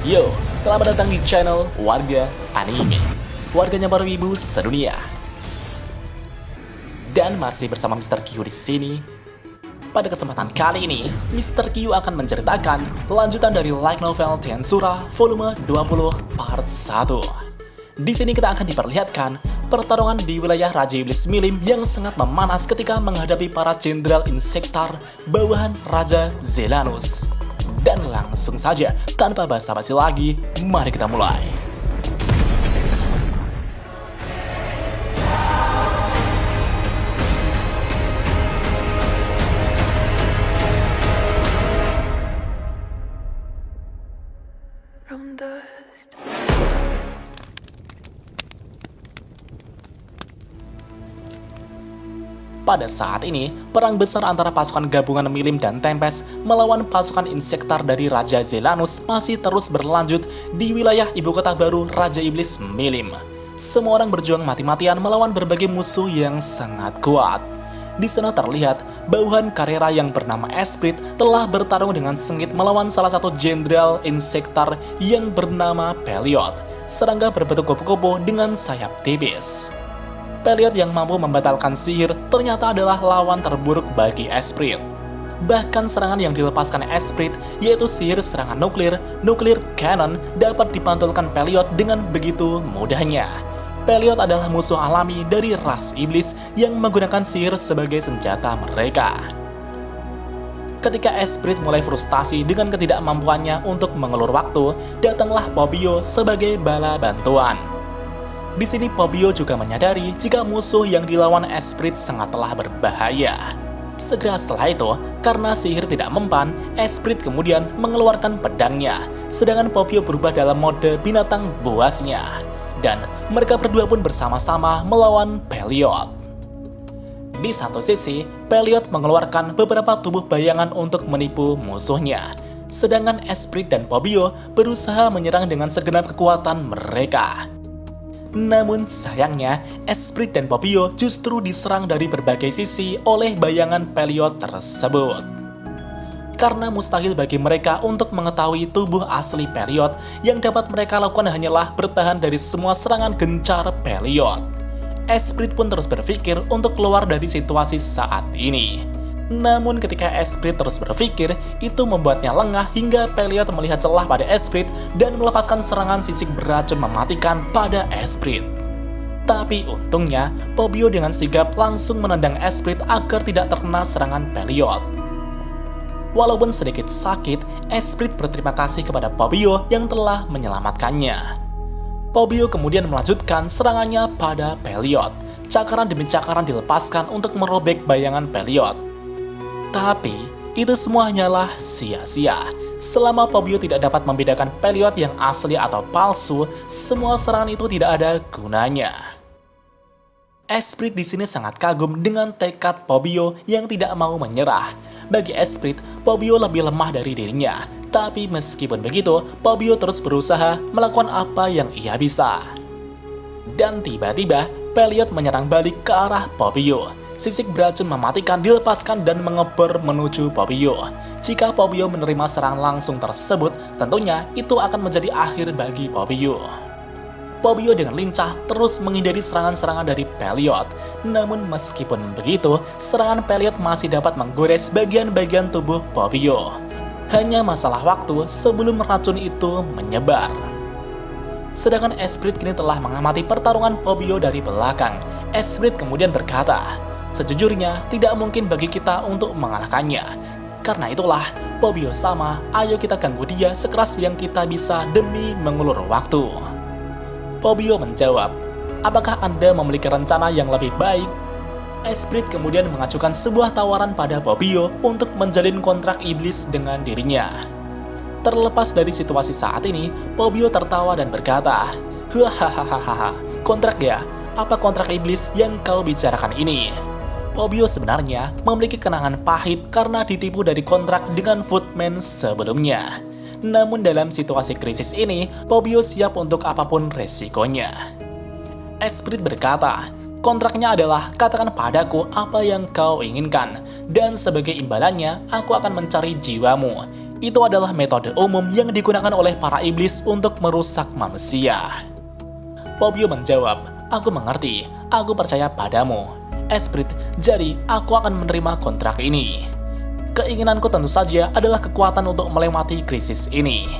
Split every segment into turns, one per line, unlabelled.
Yo, selamat datang di channel Warga Anime, warganya para wibu sedunia. Dan masih bersama Mr. Q di sini. Pada kesempatan kali ini, Mr. Q akan menceritakan lanjutan dari light novel Tensura volume 20 part 1. Di sini kita akan diperlihatkan pertarungan di wilayah Raja Iblis Milim yang sangat memanas ketika menghadapi para jenderal insektar bawahan Raja Zelanus. Dan langsung saja, tanpa basa-basi lagi, mari kita mulai. Pada saat ini, perang besar antara pasukan gabungan Milim dan Tempest melawan pasukan insektar dari Raja Zelanus masih terus berlanjut di wilayah ibu kota baru Raja Iblis Milim. Semua orang berjuang mati-matian melawan berbagai musuh yang sangat kuat. Di sana terlihat, bawahan Carrera yang bernama Esprit telah bertarung dengan sengit melawan salah satu jenderal insektar yang bernama Peliot, serangga berbentuk kupu-kupu dengan sayap tipis. Peliot yang mampu membatalkan sihir ternyata adalah lawan terburuk bagi Esprit. Bahkan serangan yang dilepaskan Esprit, yaitu sihir serangan nuklir cannon, dapat dipantulkan Peliot dengan begitu mudahnya. Peliot adalah musuh alami dari ras iblis yang menggunakan sihir sebagai senjata mereka. Ketika Esprit mulai frustasi dengan ketidakmampuannya untuk mengelur waktu, datanglah Popio sebagai bala bantuan. Di sini Popio juga menyadari jika musuh yang dilawan Esprit sangatlah berbahaya. Segera setelah itu, karena sihir tidak mempan, Esprit kemudian mengeluarkan pedangnya, sedangkan Popio berubah dalam mode binatang buasnya. Dan mereka berdua pun bersama-sama melawan Peliot. Di satu sisi, Peliot mengeluarkan beberapa tubuh bayangan untuk menipu musuhnya, sedangkan Esprit dan Popio berusaha menyerang dengan segenap kekuatan mereka. Namun sayangnya, Esprit dan Popio justru diserang dari berbagai sisi oleh bayangan Peliot tersebut. Karena mustahil bagi mereka untuk mengetahui tubuh asli Peliot, yang dapat mereka lakukan hanyalah bertahan dari semua serangan gencar Peliot. Esprit pun terus berpikir untuk keluar dari situasi saat ini. Namun ketika Esprit terus berpikir, itu membuatnya lengah hingga Peliot melihat celah pada Esprit dan melepaskan serangan sisik beracun mematikan pada Esprit. Tapi untungnya, Popio dengan sigap langsung menendang Esprit agar tidak terkena serangan Peliot. Walaupun sedikit sakit, Esprit berterima kasih kepada Popio yang telah menyelamatkannya. Popio kemudian melanjutkan serangannya pada Peliot. Cakaran demi cakaran dilepaskan untuk merobek bayangan Peliot. Tapi, itu semua hanyalah sia-sia. Selama Popio tidak dapat membedakan Peliot yang asli atau palsu, semua serangan itu tidak ada gunanya. Esprit di sini sangat kagum dengan tekad Popio yang tidak mau menyerah. Bagi Esprit, Popio lebih lemah dari dirinya. Tapi meskipun begitu, Popio terus berusaha melakukan apa yang ia bisa. Dan tiba-tiba, Peliot menyerang balik ke arah Popio. Sisik beracun mematikan dilepaskan dan mengebor menuju Popio. Jika Popio menerima serangan langsung tersebut, tentunya itu akan menjadi akhir bagi Popio. Popio dengan lincah terus menghindari serangan-serangan dari Peliot. Namun meskipun begitu, serangan Peliot masih dapat menggores bagian-bagian tubuh Popio. Hanya masalah waktu sebelum racun itu menyebar. Sedangkan Esprit kini telah mengamati pertarungan Popio dari belakang. Esprit kemudian berkata, "Sejujurnya, tidak mungkin bagi kita untuk mengalahkannya. Karena itulah, Popio sama, ayo kita ganggu dia sekeras yang kita bisa demi mengulur waktu." Popio menjawab, "Apakah Anda memiliki rencana yang lebih baik?" Esprit kemudian mengajukan sebuah tawaran pada Popio untuk menjalin kontrak iblis dengan dirinya. Terlepas dari situasi saat ini, Popio tertawa dan berkata, "Hahaha, kontrak ya? Apa kontrak iblis yang kau bicarakan ini?" Popio sebenarnya memiliki kenangan pahit karena ditipu dari kontrak dengan Footman sebelumnya. Namun dalam situasi krisis ini, Popio siap untuk apapun resikonya. Esprit berkata, "Kontraknya adalah katakan padaku apa yang kau inginkan, dan sebagai imbalannya aku akan mencari jiwamu. Itu adalah metode umum yang digunakan oleh para iblis untuk merusak manusia. Pobio menjawab, "Aku mengerti, aku percaya padamu, Esprit, jadi aku akan menerima kontrak ini. Keinginanku tentu saja adalah kekuatan untuk melewati krisis ini."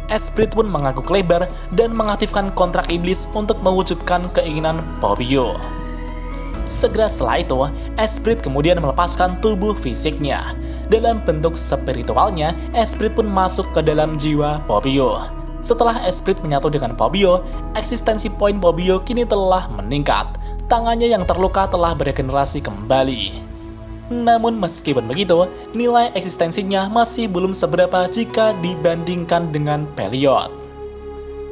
Esprit pun mengangguk lebar dan mengaktifkan kontrak iblis untuk mewujudkan keinginan Pobio. Segera setelah itu, Esprit kemudian melepaskan tubuh fisiknya. Dalam bentuk spiritualnya, Esprit pun masuk ke dalam jiwa Pobio. Setelah Esprit menyatu dengan Pobio, eksistensi poin Pobio kini telah meningkat. Tangannya yang terluka telah beregenerasi kembali. Namun meskipun begitu, nilai eksistensinya masih belum seberapa jika dibandingkan dengan Peliot.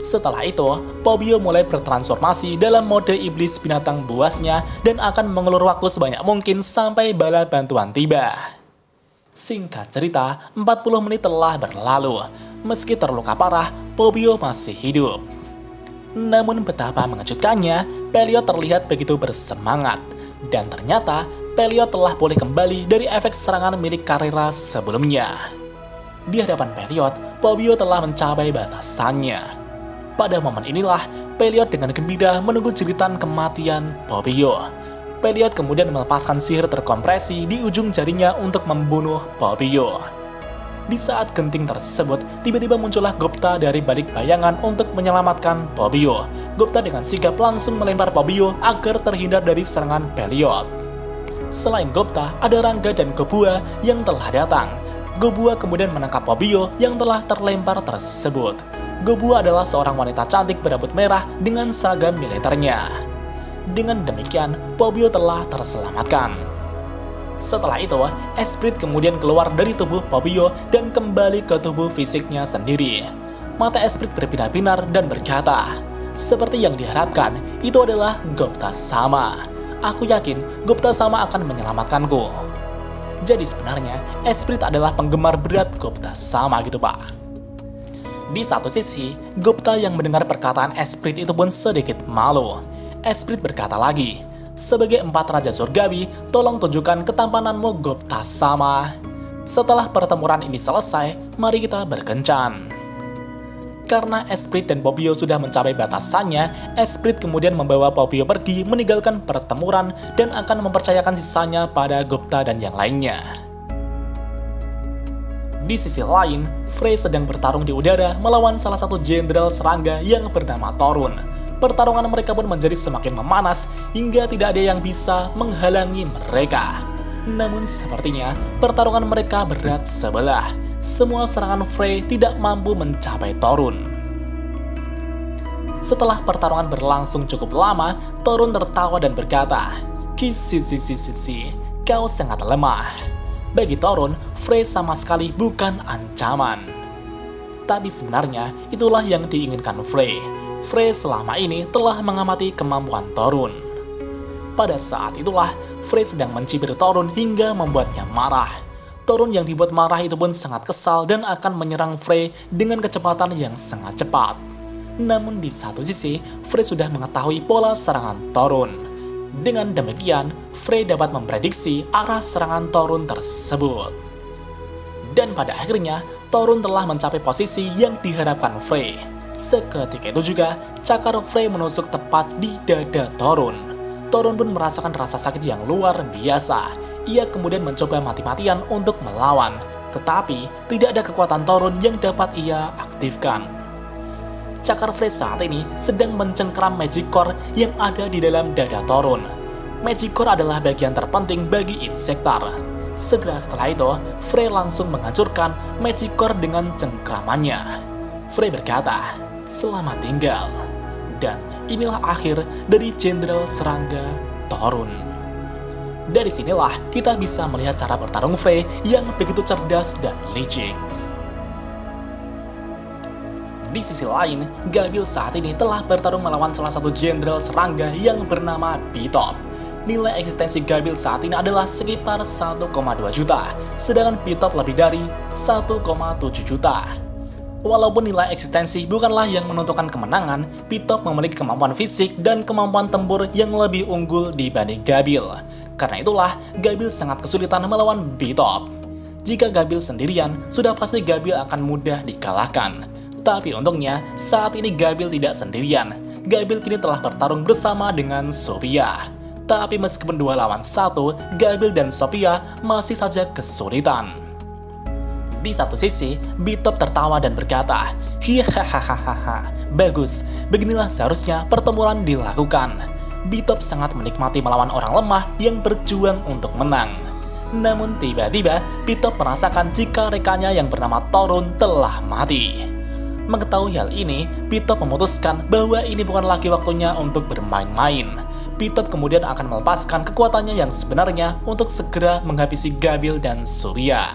Setelah itu, Pobio mulai bertransformasi dalam mode iblis binatang buasnya dan akan mengelur waktu sebanyak mungkin sampai bala bantuan tiba. Singkat cerita, 40 menit telah berlalu. Meski terluka parah, Pobio masih hidup. Namun betapa mengejutkannya, Peliot terlihat begitu bersemangat. Dan ternyata, Peliot telah pulih kembali dari efek serangan milik Carrera sebelumnya. Di hadapan Peliot, Pobio telah mencapai batasannya. Pada momen inilah, Peliot dengan gembira menunggu jeritan kematian Pobio. Peliot kemudian melepaskan sihir terkompresi di ujung jarinya untuk membunuh Pobio. Di saat genting tersebut, tiba-tiba muncullah Gupta dari balik bayangan untuk menyelamatkan Pobio. Gupta dengan sigap langsung melempar Pobio agar terhindar dari serangan Peliot. Selain Gupta, ada Rangga dan Gobua yang telah datang. Gobua kemudian menangkap Pobio yang telah terlempar tersebut. Gobua adalah seorang wanita cantik berambut merah dengan seragam militernya. Dengan demikian, Pobio telah terselamatkan. Setelah itu, Esprit kemudian keluar dari tubuh Pobio dan kembali ke tubuh fisiknya sendiri. Mata Esprit berbinar-binar dan berkata, "Seperti yang diharapkan, itu adalah Gupta Sama. Aku yakin Gupta Sama akan menyelamatkanku." Jadi sebenarnya, Esprit adalah penggemar berat Gupta Sama gitu pak. Di satu sisi, Gupta yang mendengar perkataan Esprit itu pun sedikit malu. Esprit berkata lagi, "Sebagai 4 raja surgawi, tolong tunjukkan ketampananmu Gupta Sama. Setelah pertempuran ini selesai, mari kita berkencan." Karena Esprit dan Pobio sudah mencapai batasannya, Esprit kemudian membawa Pobio pergi meninggalkan pertempuran dan akan mempercayakan sisanya pada Gupta dan yang lainnya. Di sisi lain, Frey sedang bertarung di udara melawan salah satu jenderal serangga yang bernama Torun. Pertarungan mereka pun menjadi semakin memanas hingga tidak ada yang bisa menghalangi mereka. Namun sepertinya pertarungan mereka berat sebelah. Semua serangan Frey tidak mampu mencapai Torun. Setelah pertarungan berlangsung cukup lama, Torun tertawa dan berkata, "Kisi, kau sangat lemah." Bagi Torun, Frey sama sekali bukan ancaman. Tapi sebenarnya itulah yang diinginkan Frey. Frey selama ini telah mengamati kemampuan Torun. Pada saat itulah, Frey sedang mencibir Torun hingga membuatnya marah. Torun yang dibuat marah itu pun sangat kesal dan akan menyerang Frey dengan kecepatan yang sangat cepat. Namun di satu sisi, Frey sudah mengetahui pola serangan Torun. Dengan demikian, Frey dapat memprediksi arah serangan Torun tersebut. Dan pada akhirnya, Torun telah mencapai posisi yang diharapkan Frey. Seketika itu juga, cakar Frey menusuk tepat di dada Torun. Torun pun merasakan rasa sakit yang luar biasa. Ia kemudian mencoba mati-matian untuk melawan, tetapi tidak ada kekuatan Torun yang dapat ia aktifkan. Cakar Frey saat ini sedang mencengkeram Magic Core yang ada di dalam dada Torun. Magic Core adalah bagian terpenting bagi Insektar. Segera setelah itu, Frey langsung menghancurkan Magic Core dengan cengkeramannya. Frey berkata, "Selamat tinggal." Dan inilah akhir dari Jenderal Serangga Torun. Dari sinilah kita bisa melihat cara bertarung Frey yang begitu cerdas dan licik. Di sisi lain, Gabil saat ini telah bertarung melawan salah satu jenderal serangga yang bernama Bitop. Nilai eksistensi Gabil saat ini adalah sekitar 1,2 juta, sedangkan Bitop lebih dari 1,7 juta. Walaupun nilai eksistensi bukanlah yang menentukan kemenangan, Bitop memiliki kemampuan fisik dan kemampuan tempur yang lebih unggul dibanding Gabil. Karena itulah, Gabil sangat kesulitan melawan Bitop. Jika Gabil sendirian, sudah pasti Gabil akan mudah dikalahkan. Tapi untungnya, saat ini Gabil tidak sendirian. Gabil kini telah bertarung bersama dengan Sophia. Tapi meskipun 2 lawan 1, Gabil dan Sophia masih saja kesulitan. Di satu sisi, Bitob tertawa dan berkata, "Hihahaha, bagus, beginilah seharusnya pertempuran dilakukan." Bitob sangat menikmati melawan orang lemah yang berjuang untuk menang. Namun tiba-tiba, Bitob merasakan jika rekannya yang bernama Torun telah mati. Mengetahui hal ini, Bitob memutuskan bahwa ini bukan lagi waktunya untuk bermain-main. Bitob kemudian akan melepaskan kekuatannya yang sebenarnya untuk segera menghabisi Gabil dan Surya.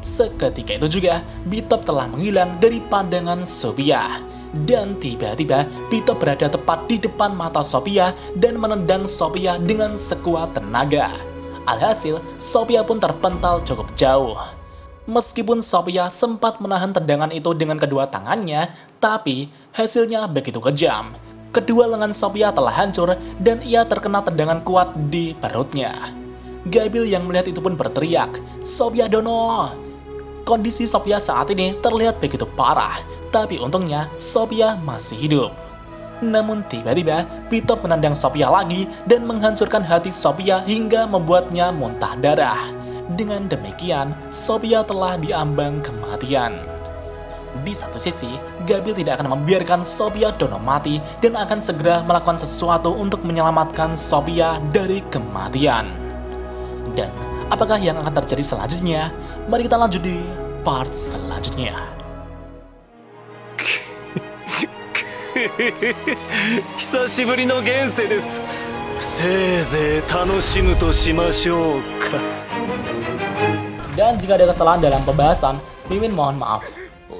Seketika itu juga, Bitob telah menghilang dari pandangan Sophia. Dan tiba-tiba, Bitob berada tepat di depan mata Sophia dan menendang Sophia dengan sekuat tenaga. Alhasil, Sophia pun terpental cukup jauh. Meskipun Sophia sempat menahan tendangan itu dengan kedua tangannya, tapi hasilnya begitu kejam. Kedua lengan Sophia telah hancur dan ia terkena tendangan kuat di perutnya. Gabil yang melihat itu pun berteriak, "Sophia Dono!" Kondisi Sophia saat ini terlihat begitu parah, tapi untungnya Sophia masih hidup. Namun tiba-tiba, Bitob menendang Sophia lagi dan menghancurkan hati Sophia hingga membuatnya muntah darah. Dengan demikian, Sophia telah diambang kematian. Di satu sisi, Gabil tidak akan membiarkan Sophia Dono mati dan akan segera melakukan sesuatu untuk menyelamatkan Sophia dari kematian. Dan apakah yang akan terjadi selanjutnya? Mari kita lanjut di part selanjutnya.
久しぶりの現世です。せいぜい楽しむとしましょうか。
Dan jika ada kesalahan dalam pembahasan, Mimin mohon maaf.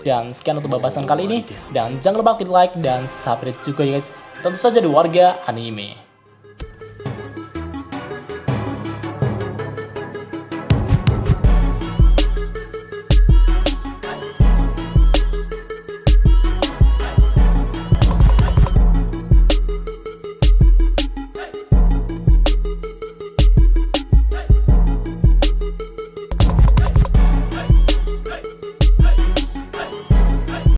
Dan sekian untuk pembahasan kali ini. Dan jangan lupa klik like dan subscribe juga ya guys. Tentu saja di Warga Anime.